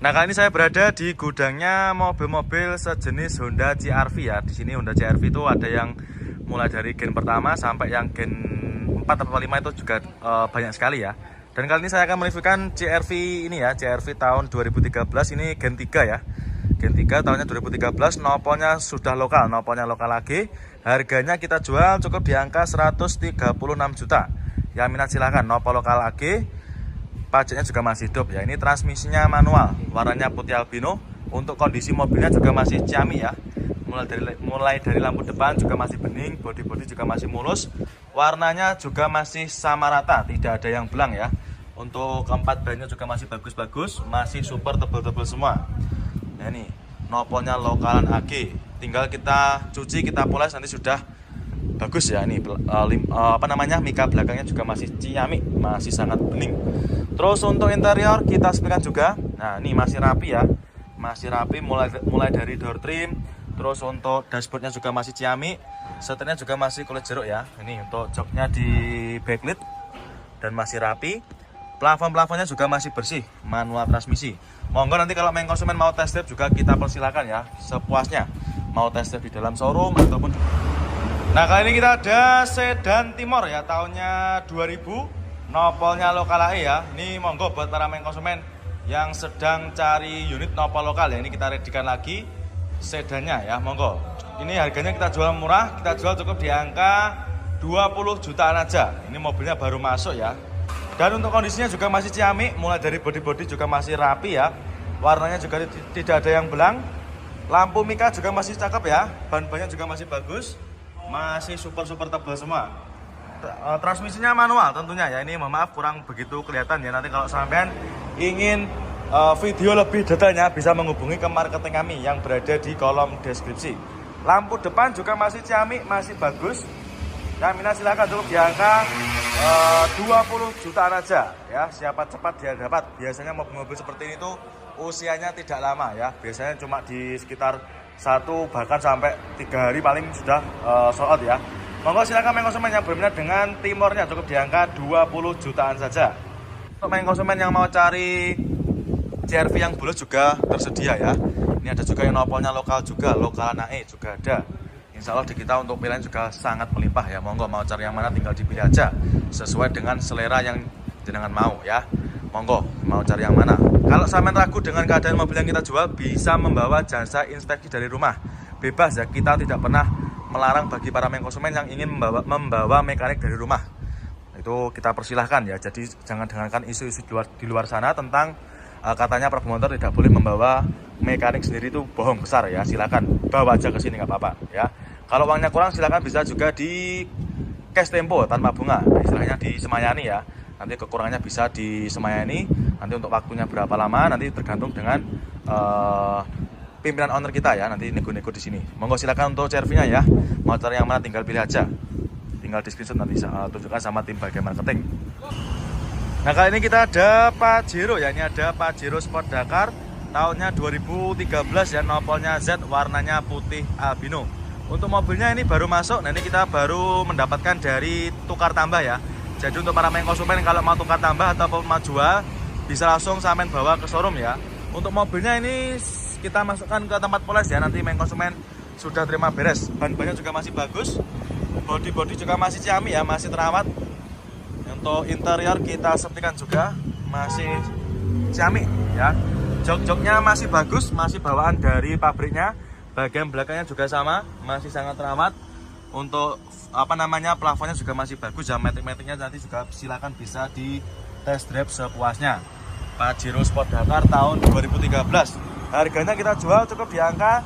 Nah, kali ini saya berada di gudangnya mobil-mobil sejenis Honda CR-V ya. Di sini Honda CR-V itu ada yang mulai dari gen pertama sampai yang gen 4 atau 5 itu juga banyak sekali ya. Dan kali ini saya akan mereviewkan CR-V ini ya, CR-V tahun 2013 ini gen 3 ya. Gen 3 tahunnya 2013, nopolnya sudah lokal, nopolnya lokal lagi. Harganya kita jual cukup di angka 136 juta. Yang minat silahkan, nopol lokal lagi. Pajaknya juga masih hidup ya. Ini transmisinya manual, warnanya putih albino. Untuk kondisi mobilnya juga masih ciami ya. Mulai dari lampu depan juga masih bening, bodi juga masih mulus. Warnanya juga masih sama rata, tidak ada yang belang ya. Untuk keempat bannya juga masih bagus-bagus, masih super tebal-tebal semua. Nah ini nopolnya lokalan AG. Tinggal kita cuci, kita poles nanti sudah bagus ya. Ini mika belakangnya juga masih ciami, masih sangat bening. Terus untuk interior kita sepikan juga. Nah ini masih rapi ya, masih rapi mulai dari door trim. Terus untuk dashboardnya juga masih ciami, setirnya juga masih kulit jeruk ya. Ini untuk joknya di backlit dan masih rapi. Plafon-plafonnya juga masih bersih, manual transmisi. Monggo nanti kalau main konsumen mau test drive juga kita persilakan ya, sepuasnya. Mau test drive di dalam showroom ataupun. Nah kali ini kita ada sedan Timor ya, tahunnya 2000. Nopolnya lokal AE ya. Ini monggo buat para main konsumen yang sedang cari unit nopol lokal ya. Ini kita readykan lagi sedannya ya, monggo. Ini harganya kita jual murah, kita jual cukup di angka 20 jutaan aja. Ini mobilnya baru masuk ya. Dan untuk kondisinya juga masih ciamik, mulai dari bodi juga masih rapi ya. Warnanya juga tidak ada yang belang. Lampu mika juga masih cakep ya. Ban-bannya juga masih bagus. Masih super tebal semua. Transmisinya manual tentunya ya. Ini mohon maaf kurang begitu kelihatan ya. Nanti kalau sampean ingin video lebih detailnya bisa menghubungi ke marketing kami yang berada di kolom deskripsi. Lampu depan juga masih ciamik, masih bagus. Yang minat silahkan cukup di angka 20 jutaan aja ya. Siapa cepat dia dapat. Biasanya mobil-mobil seperti ini tuh usianya tidak lama ya. Biasanya cuma di sekitar 1 bahkan sampai 3 hari paling sudah sold out ya. Monggo silakan main konsumen yang berminat dengan Timornya cukup di angka 20 jutaan saja. Untuk main konsumen yang mau cari CR-V yang bulus juga tersedia ya. Ini ada juga yang nopolnya lokal juga, lokalan AE juga ada. Insya Allah di kita untuk pilihan juga sangat melimpah ya. Monggo mau cari yang mana tinggal dipilih aja sesuai dengan selera yang jenengan mau ya. Monggo mau cari yang mana. Kalau sampean ragu dengan keadaan mobil yang kita jual, bisa membawa jasa inspeksi dari rumah. Bebas ya, kita tidak pernah melarang bagi para main konsumen yang ingin membawa mekanik dari rumah. Itu kita persilahkan ya. Jadi jangan dengarkan isu-isu di luar sana tentang katanya promotor tidak boleh membawa mekanik sendiri, itu bohong besar ya. Silakan bawa aja ke sini nggak apa-apa ya. Kalau uangnya kurang silakan bisa juga di cash tempo tanpa bunga. Nah, istilahnya disemayani ya. Nanti kekurangannya bisa disemayani. Nanti untuk waktunya berapa lama nanti tergantung dengan pimpinan owner kita ya, nanti nego-nego di sini. Monggo silakan untuk CR-V-nya ya. Mau cari yang mana tinggal pilih aja. Tinggal di screenshot nanti tunjukkan sama tim bagian marketing. Nah, kali ini kita ada Pajero ya. Ini ada Pajero Sport Dakar tahunnya 2013 ya. Nopolnya Z, warnanya putih albino. Untuk mobilnya ini baru masuk. Nah, ini kita baru mendapatkan dari tukar tambah ya. Jadi untuk para main konsumen kalau mau tukar tambah ataupun mau jual bisa langsung sampean bawa ke showroom ya. Untuk mobilnya ini kita masukkan ke tempat poles ya, nanti main konsumen sudah terima beres. Ban-bannya juga masih bagus, bodi juga masih ciami ya, masih terawat. Untuk interior kita sepikan juga masih ciami ya. Jok-joknya masih bagus, masih bawaan dari pabriknya. Bagian belakangnya juga sama, masih sangat terawat. Untuk plafonnya juga masih bagus ya, metik-metiknya nanti juga silakan bisa di test drive sepuasnya. Pajero Sport Dakar tahun 2013. Harganya kita jual cukup di angka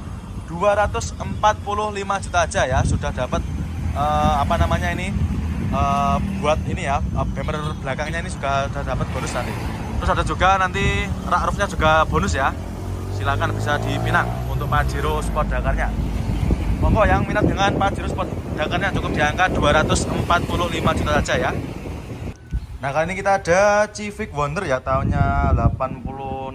245 juta aja ya. Sudah dapat buat ini ya, bumper belakangnya ini sudah dapat bonus nanti. Terus ada juga nanti rak roofnya juga bonus ya. Silakan bisa dipinang untuk Pajero Sport Dakarnya. Monggo yang minat dengan Pajero Sport Dakarnya cukup di angka 245 juta saja ya. Nah, kali ini kita ada Civic Wonder ya, tahunnya 86.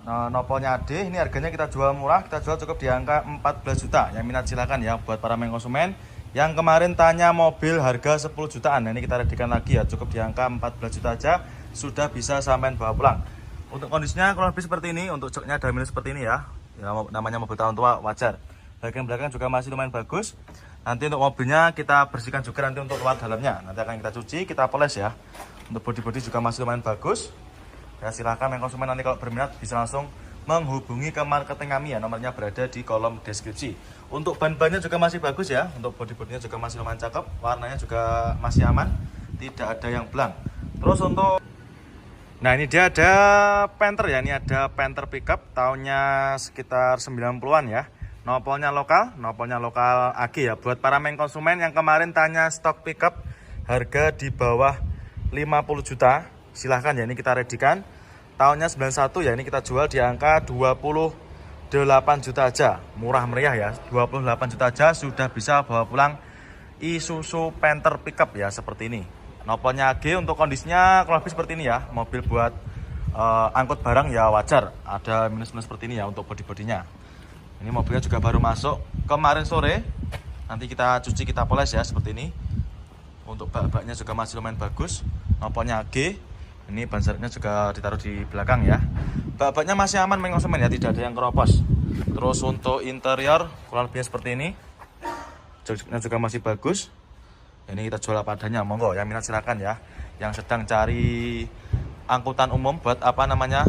Nopolnya AD, ini harganya kita jual murah, kita jual cukup di angka 14 juta. Yang minat silakan ya buat para main konsumen yang kemarin tanya mobil harga 10 jutaan. Nah, ini kita readykan lagi ya, cukup di angka 14 juta aja sudah bisa sampean bawa pulang. Untuk kondisinya kurang lebih seperti ini. Untuk joknya ada minus seperti ini ya. Ya, namanya mobil tahun tua, wajar. Bagian belakang juga masih lumayan bagus. Nanti untuk mobilnya kita bersihkan juga nanti untuk luar dalamnya. Nanti akan kita cuci, kita poles ya. Untuk bodi-bodi juga masih lumayan bagus. Ya, silahkan yang konsumen nanti kalau berminat bisa langsung menghubungi ke marketing kami ya. Nomornya berada di kolom deskripsi. Untuk ban-bannya juga masih bagus ya. Untuk bodi-bodinya juga masih lumayan cakep. Warnanya juga masih aman. Tidak ada yang blank. Terus untuk nah ini dia ada Panther ya. Ini ada Panther pickup tahunnya sekitar 90-an ya. Nopolnya lokal AG ya. Buat para main konsumen yang kemarin tanya stok pickup harga di bawah 50 juta, silahkan ya, ini kita redikan. Tahunnya 91 ya, ini kita jual di angka 28 juta aja. Murah meriah ya, 28 juta aja sudah bisa bawa pulang Isuzu Panther pickup ya, seperti ini. Nopolnya AG. Untuk kondisinya kurang lebih seperti ini ya. Mobil buat angkut barang ya wajar. Ada minus-minus seperti ini ya untuk bodi-bodinya. Ini mobilnya juga baru masuk kemarin sore. Nanti kita cuci, kita poles ya, seperti ini. Untuk bak-baknya juga masih lumayan bagus. Nopolnya AG. Ini ban serepnya juga ditaruh di belakang ya. Bak-baknya masih aman main konsumen ya, tidak ada yang keropos. Terus untuk interior kurang lebihnya seperti ini. Joknya juga masih bagus. Ini kita jual apa adanya, monggo yang minat silakan ya. Yang sedang cari angkutan umum buat apa namanya,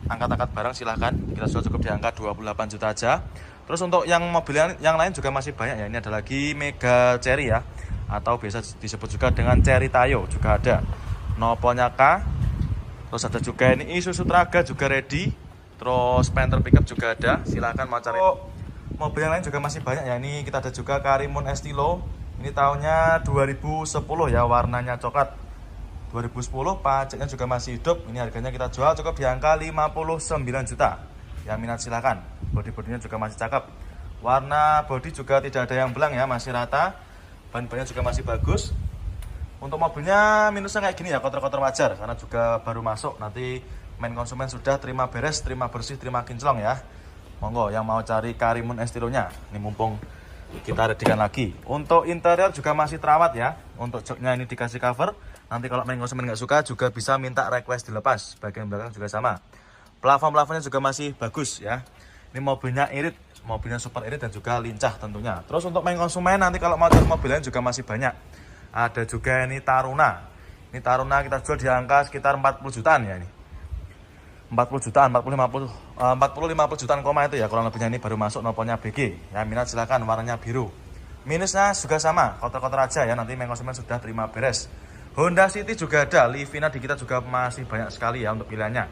angkat-angkat barang, silahkan. Kita jual cukup di angka 28 juta aja. Terus untuk yang mobil yang lain juga masih banyak ya. Ini ada lagi Mega Cherry ya, atau biasa disebut juga dengan Cherry Tayo juga ada. Nopolnya K. Terus ada juga ini Isuzu Traga juga ready. Terus Panther pickup juga ada. Silahkan mau cari. Mobil yang lain juga masih banyak ya. Ini kita ada juga Karimun Estilo. Ini tahunnya 2010 ya, warnanya coklat. 2010, pajaknya juga masih hidup. Ini harganya kita jual cukup di angka 59 juta. Yang minat silahkan. Bodi-bodinya juga masih cakep. Warna bodi juga tidak ada yang belang ya, masih rata. Ban-bannya juga masih bagus. Untuk mobilnya minusnya kayak gini ya, kotor-kotor wajar karena juga baru masuk. Nanti main konsumen sudah terima beres, terima bersih, terima kinclong ya. Monggo yang mau cari Karimun Estilonya. Ini mumpung kita redikan lagi. Untuk interior juga masih terawat ya. Untuk joknya ini dikasih cover. Nanti kalau main konsumen nggak suka juga bisa minta request dilepas. Bagian belakang juga sama. Plafon-plafonnya juga masih bagus ya. Ini mobilnya irit, mobilnya super irit dan juga lincah tentunya. Terus untuk main konsumen nanti kalau mau cari mobilnya juga masih banyak. Ada juga ini Taruna. Ini Taruna kita jual di angka sekitar 40 jutaan ya ini. 40 jutaan, 50 jutaan koma itu ya kurang lebihnya. Ini baru masuk, nopolnya BG. Ya minat silahkan, warnanya biru. Minusnya juga sama, kotor-kotor aja ya. Nanti main konsumen sudah terima beres. Honda City juga ada, Livina di kita juga masih banyak sekali ya untuk pilihannya.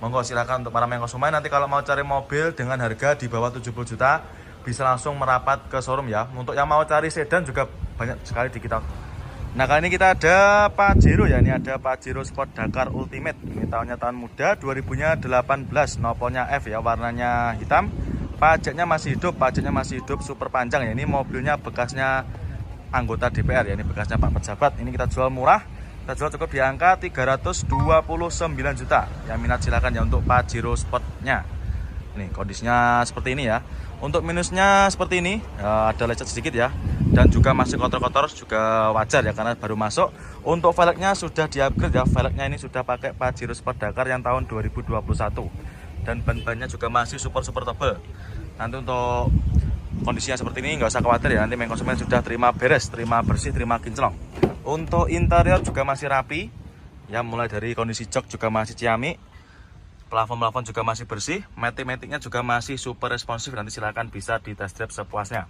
Monggo silakan untuk para main konsumen. Nanti kalau mau cari mobil dengan harga di bawah 70 juta bisa langsung merapat ke showroom ya. Untuk yang mau cari sedan juga banyak sekali di kita. Nah kali ini kita ada Pajero ya. Ini ada Pajero Sport Dakar Ultimate. Ini tahunnya tahun muda, 2018. Nopolnya F ya, warnanya hitam. Pajaknya masih hidup, super panjang ya. Ini mobilnya bekasnya anggota DPR ya. Ini bekasnya Pak Pejabat. Ini kita jual murah. Kita jual cukup di angka 329 juta. Yang minat silakan ya untuk Pajero Sportnya. Nih kondisinya seperti ini ya. Untuk minusnya seperti ini ya, ada lecet sedikit ya. Dan juga masih kotor-kotor, juga wajar ya karena baru masuk. Untuk velgnya sudah di-upgrade ya. Velgnya ini sudah pakai Pajero Sport Dakar yang tahun 2021. Dan ban-bannya juga masih super tebal. Nanti untuk kondisinya seperti ini nggak usah khawatir ya. Nanti main konsumen sudah terima beres, terima bersih, terima kinclong. Untuk interior juga masih rapi ya, mulai dari kondisi jok juga masih ciamik. Plafon-plafon juga masih bersih. Matic-maticnya juga masih super responsif. Nanti silahkan bisa di test drive sepuasnya.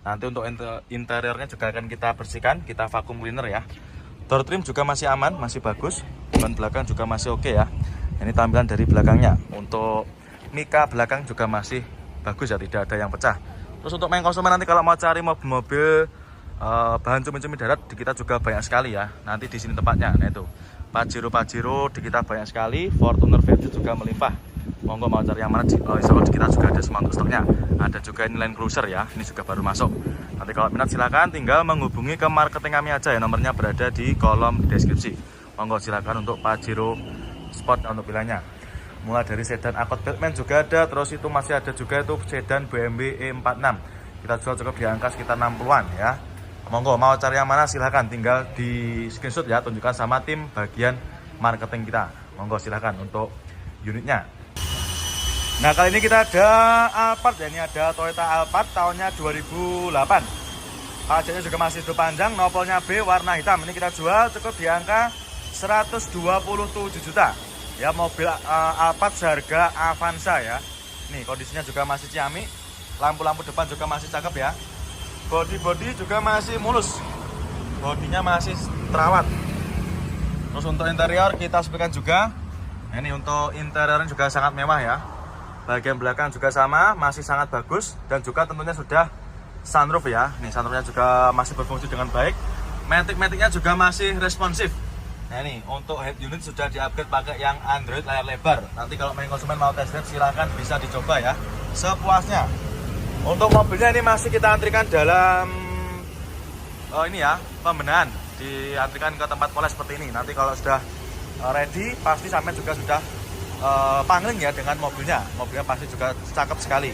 Nanti untuk interiornya juga akan kita bersihkan, kita vacuum cleaner ya. Door trim juga masih aman, masih bagus. Ban belakang juga masih oke ya. Ini tampilan dari belakangnya. Untuk mika belakang juga masih bagus ya, tidak ada yang pecah. Terus untuk main konsumen nanti kalau mau cari mobil-mobil bahan cumi-cumi darat di kita juga banyak sekali ya. Nanti di sini tempatnya. Nah itu Pajero di kita banyak sekali. Fortuner Vertu juga melimpah. Monggo mau cari yang mana, insya Allah di kita juga ada semua untuk stoknya. Ada juga ini Land Cruiser ya, ini juga baru masuk. Nanti kalau minat silakan tinggal menghubungi ke marketing kami aja ya, nomornya berada di kolom deskripsi. Monggo silakan untuk Pajero Sport untuk pilihannya. Mulai dari sedan Accord Batman juga ada, terus itu masih ada juga itu sedan BMW E46. Kita jual cukup di angka sekitar 60-an ya. Monggo mau cari yang mana silahkan tinggal di screenshot ya, tunjukkan sama tim bagian marketing kita. Monggo silahkan untuk unitnya. Nah, kali ini kita ada Alphard ya, ini ada Toyota Alphard tahunnya 2008. Pajaknya juga masih hidup panjang, nopolnya B warna hitam. Ini kita jual cukup di angka 127 juta. Ya, mobil Alphard seharga Avanza ya. Nih, kondisinya juga masih ciamik. Lampu-lampu depan juga masih cakep ya. Bodi juga masih mulus. Bodinya masih terawat. Terus untuk interior kita sebutkan juga. Nah, ini untuk interiornya juga sangat mewah ya. Bagian belakang juga sama, masih sangat bagus. Dan juga tentunya sudah sunroof ya. Nih, sunroofnya juga masih berfungsi dengan baik. Matic-maticnya juga masih responsif. Nah, ini untuk head unit sudah di-upgrade pakai yang Android layar lebar. Nanti kalau main konsumen mau test drive silahkan bisa dicoba ya, sepuasnya. Untuk mobilnya ini masih kita antrikan dalam ini ya, pembenahan. Diantrikan ke tempat poles seperti ini. Nanti kalau sudah ready, pasti sampai juga sudah pangling ya dengan mobilnya. Mobilnya pasti juga cakep sekali.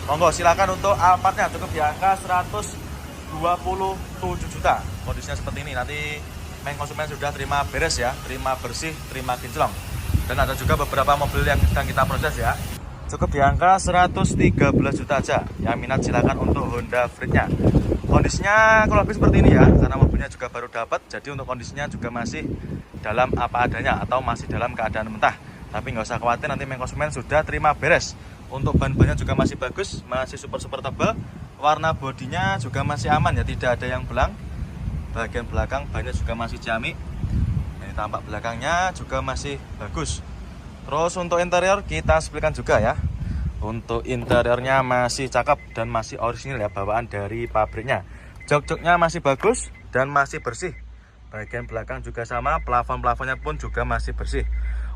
Monggo silakan untuk Alphardnya cukup di angka 127 juta. Kondisinya seperti ini. Nanti main konsumen sudah terima beres ya, terima bersih, terima kinclong. Dan ada juga beberapa mobil yang sedang kita proses ya. Cukup di angka 113 juta aja. Yang minat silakan untuk Honda Freed-nya. Kondisinya kurang lebih seperti ini ya, karena mobilnya juga baru dapat. Jadi untuk kondisinya juga masih dalam apa adanya atau masih dalam keadaan mentah. Tapi nggak usah khawatir, nanti main konsumen sudah terima beres. Untuk ban-bannya juga masih bagus, masih super tebal. Warna bodinya juga masih aman ya, tidak ada yang belang. Bagian belakang bannya juga masih ciamik. Ini tampak belakangnya juga masih bagus. Terus untuk interior kita sebutkan juga ya. Untuk interiornya masih cakep dan masih orisinil ya, bawaan dari pabriknya. Jok-joknya masih bagus dan masih bersih. Bagian belakang juga sama, plafon-plafonnya pun juga masih bersih.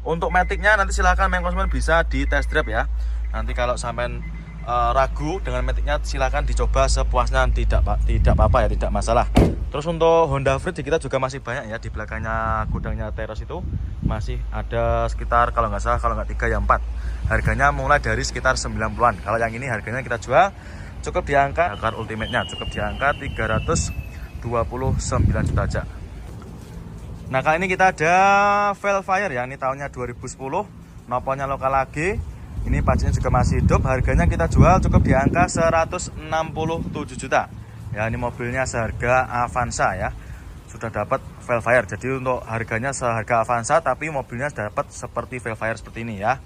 Untuk maticnya nanti silahkan main konsumen bisa di test drive ya. Nanti kalau sampai ragu dengan maticnya silahkan dicoba sepuasnya, tidak apa-apa ya, tidak masalah. Terus untuk Honda Freed kita juga masih banyak ya, di belakangnya gudangnya Teros itu masih ada sekitar kalau nggak salah, kalau nggak 3 ya 4. Harganya mulai dari sekitar 90-an. Kalau yang ini harganya kita jual cukup di angka Ultimate-nya cukup di angka 329 juta aja. Nah, kali ini kita ada Velfire ya, ini tahunnya 2010, nopolnya lokal lagi. Ini pajaknya juga masih hidup, harganya kita jual cukup di angka 167 juta. Ya, ini mobilnya seharga Avanza ya. Sudah dapat Velfire. Jadi untuk harganya seharga Avanza tapi mobilnya dapat seperti Velfire seperti ini ya.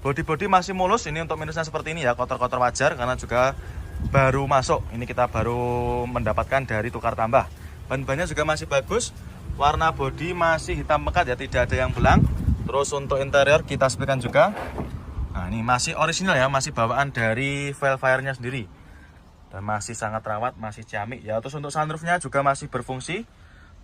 Bodi masih mulus, ini untuk minusnya seperti ini ya, kotor-kotor wajar karena juga baru masuk. Ini kita baru mendapatkan dari tukar tambah. Ban-bannya juga masih bagus. Warna bodi masih hitam pekat ya, tidak ada yang belang. Terus untuk interior kita sebutkan juga. Nah, ini masih orisinal ya, masih bawaan dari Velfire-nya sendiri. Dan masih sangat rawat, masih ciamik ya. Terus untuk sunroofnya juga masih berfungsi.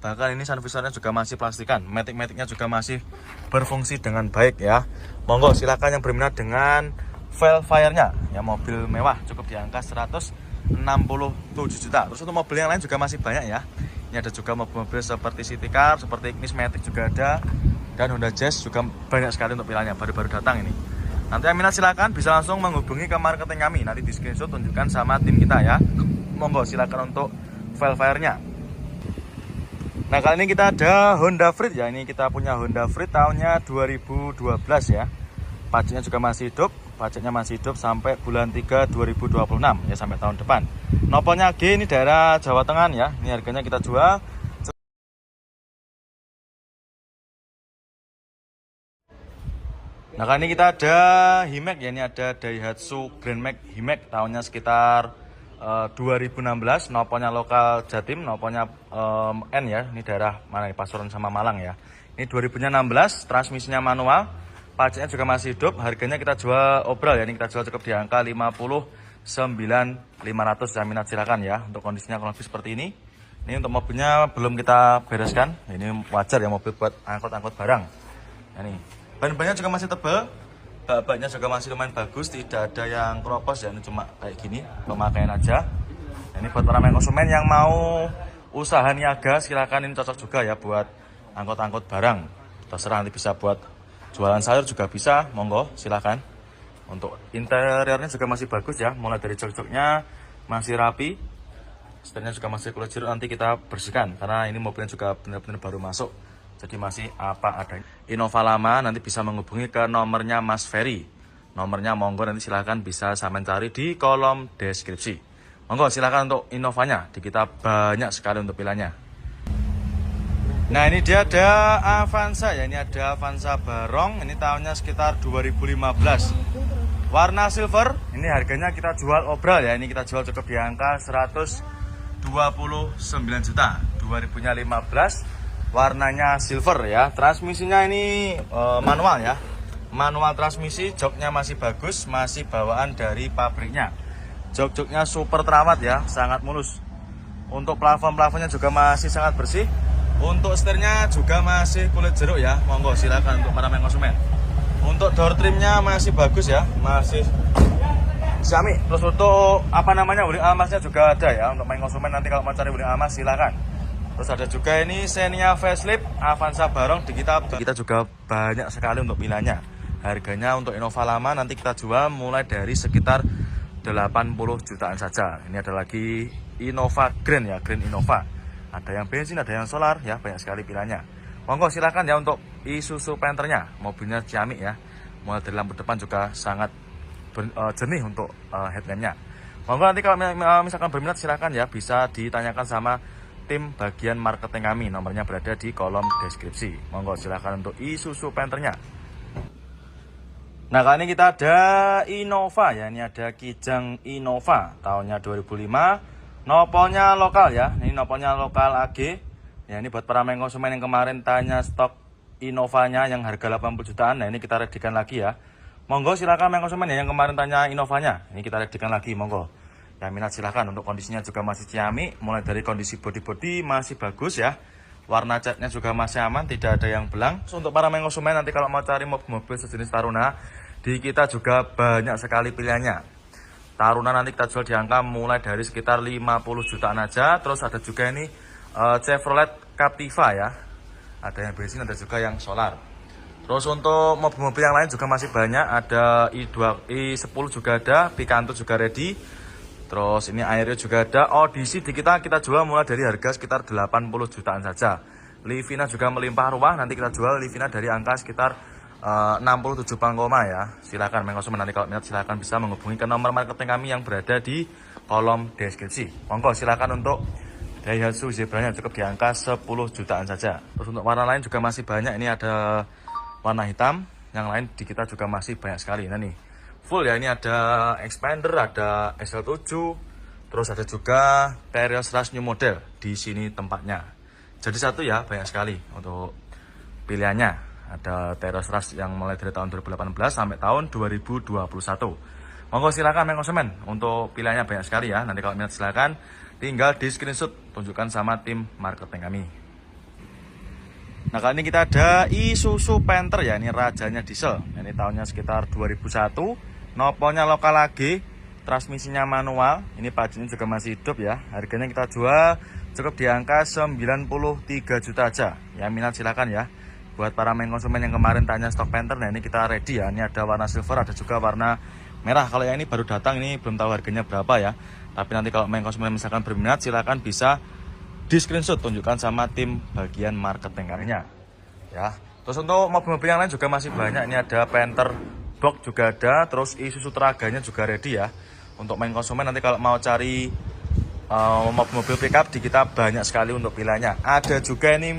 Bahkan ini sunvisornya juga masih plastikan. Matic-maticnya juga masih berfungsi dengan baik ya. Monggo silakan yang berminat dengan Velfire-nya ya, mobil mewah cukup di angka 167 juta. Terus untuk mobil yang lain juga masih banyak ya. Ini ada juga mobil-mobil seperti City Car, seperti Ignis Matic juga ada. Dan Honda Jazz juga banyak sekali untuk pilihannya, baru-baru datang ini. Nanti yang minat silakan bisa langsung menghubungi ke marketing kami. Nanti di screenshot tunjukkan sama tim kita ya. Monggo silakan untuk Velfire-nya. Nah, kali ini kita ada Honda Freed ya. Ini kita punya Honda Freed tahunnya 2012 ya. Pajaknya juga masih hidup. Pajaknya masih hidup sampai bulan 3 2026 ya, sampai tahun depan. Nopolnya G, ini daerah Jawa Tengah ya. Ini harganya kita jual. Nah, kali ini kita ada Himax ya. Ini ada Daihatsu Grand Max Himax tahunnya sekitar 2016. Nopolnya lokal Jatim, nopolnya N ya. Ini daerah mana nih, Pasuruan sama Malang ya. Ini 2016, transmisinya manual. Pajaknya juga masih hidup, harganya kita jual obral ya, ini kita jual cukup di angka 59.500 ya, minat silakan ya. Untuk kondisinya kurang lebih seperti ini. Ini untuk mobilnya belum kita bereskan, ini wajar ya, mobil buat angkut-angkut barang. Ini ban-bannya juga masih tebal, bak-baknya juga masih lumayan bagus, tidak ada yang keropos ya, ini cuma kayak gini, pemakaian aja. Ini buat para konsumen yang mau usaha niaga silakan, ini cocok juga ya buat angkut-angkut barang. Terserah, nanti bisa buat jualan sayur juga bisa, monggo silakan. Untuk interiornya juga masih bagus ya, mulai dari jok-joknya masih rapi, setirnya juga masih kulit jeruk, nanti kita bersihkan karena ini mobilnya juga benar-benar baru masuk. jadi masih apa adanya. Innova lama nanti bisa menghubungi ke nomornya Mas Ferry. Nomornya monggo nanti silahkan bisa sampean cari di kolom deskripsi. Monggo silahkan untuk Innovanya, di kita banyak sekali untuk pilihannya. Nah ini dia ada Avanza ya, ini ada Avanza Barong, ini tahunnya sekitar 2015. Warna silver, ini harganya kita jual obral ya, ini kita jual cukup di angka 129 juta 2015. Warnanya silver ya. Transmisinya ini manual ya, manual transmisi. Joknya masih bagus, masih bawaan dari pabriknya. Jok-joknya super terawat ya, sangat mulus. Untuk plafon-plafonnya juga masih sangat bersih. Untuk setirnya juga masih kulit jeruk ya. Monggo silakan untuk para konsumen. Untuk door trimnya masih bagus ya, masih Xiaomi. Terus untuk apa namanya, wuling almasnya juga ada ya. Untuk main konsumen nanti kalau mau cari wuling almas silakan. Terus ada juga ini Xenia facelift Avanza Barong, di kita juga banyak sekali untuk pilihannya. Harganya untuk Innova lama nanti kita jual mulai dari sekitar 80 jutaan saja. Ini ada lagi Innova Green ya, Green Innova. Ada yang bensin, ada yang solar ya, banyak sekali pilihannya. Monggo silakan ya untuk Isuzu Panthernya, mobilnya Xiaomi ya. Mulai dari lampu depan juga sangat jernih untuk headlampnya. Monggo nanti kalau misalkan berminat silakan ya, bisa ditanyakan sama tim bagian marketing kami, nomornya berada di kolom deskripsi. Monggo silahkan untuk Isuzu Panthernya. Nah kali ini kita ada Innova ya, ini ada Kijang Innova tahunnya 2005. Nopolnya lokal ya, ini nopolnya lokal AG ya. Ini buat para main konsumen yang kemarin tanya stok Innovanya yang harga 80 jutaan. Nah ini kita redikan lagi ya. Monggo silahkan main konsumen ya, yang kemarin tanya Innovanya, ini kita redikan lagi. Monggo yang minat silahkan. Untuk kondisinya juga masih Xiaomi, mulai dari kondisi bodi-bodi masih bagus ya, warna catnya juga masih aman, tidak ada yang belang. Untuk para main konsumen nanti kalau mau cari mobil sejenis Taruna, di kita juga banyak sekali pilihannya. Taruna nanti kita jual di angka mulai dari sekitar 50 jutaan aja. Terus ada juga ini Chevrolet Captiva ya, ada yang bensin, ada juga yang solar. Terus untuk mobil-mobil yang lain juga masih banyak, ada i10 juga ada, Picanto juga ready. Terus ini Aero juga ada. Odyssey di kita jual mulai dari harga sekitar 80 jutaan saja. Livina juga melimpah ruah, nanti kita jual Livina dari angka sekitar 67 Pangkoma ya. Silakan main konsumen, nanti kalau minat silakan bisa menghubungi ke nomor marketing kami yang berada di kolom deskripsi. Monggo silakan untuk Daihatsu Zebranya cukup di angka 10 jutaan saja. Terus untuk warna lain juga masih banyak, ini ada warna hitam, yang lain di kita juga masih banyak sekali. Nah nih full ya, ini ada Expander, ada SL7, terus ada juga Terios Rush New Model di sini tempatnya. Jadi satu ya, banyak sekali untuk pilihannya. Ada Terios Rush yang mulai dari tahun 2018 sampai tahun 2021. Monggo silakan main konsumen, untuk pilihannya banyak sekali ya. Nanti kalau minat silakan tinggal di screenshot, tunjukkan sama tim marketing kami. Nah kali ini kita ada Isuzu Panther ya, ini rajanya diesel. Ini tahunnya sekitar 2001. Nopolnya lokal lagi, transmisinya manual, ini pajaknya juga masih hidup ya. Harganya kita jual cukup di angka 93 juta aja. Yang minat silakan ya. Buat para main konsumen yang kemarin tanya stok Panther, nah ini kita ready ya. Ini ada warna silver, ada juga warna merah. Kalau yang ini baru datang, ini belum tahu harganya berapa ya. Tapi nanti kalau main konsumen misalkan berminat, silakan bisa di screenshot, tunjukkan sama tim bagian marketing kami ya. Terus untuk mobil-mobil yang lain juga masih banyak. Ini ada Panther box juga ada, terus Isuzu Teraganya juga ready ya. Untuk main konsumen nanti kalau mau cari mobil pickup di kita banyak sekali untuk pilihannya. Ada juga ini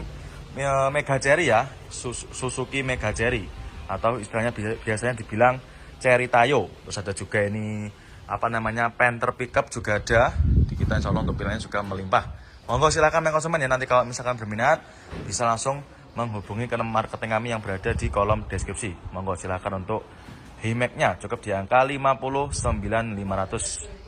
Mega Cherry ya, Suzuki Mega Cherry, atau istilahnya biasanya dibilang Cherry Tayo. Terus ada juga ini apa namanya, Panther pickup juga ada di kita, insya Allah untuk pilihannya juga melimpah. Monggo silakan main konsumen ya, nanti kalau misalkan berminat bisa langsung menghubungi ke nomor marketing kami yang berada di kolom deskripsi. Monggo silakan untuk Hilux-nya cukup di angka 59.500.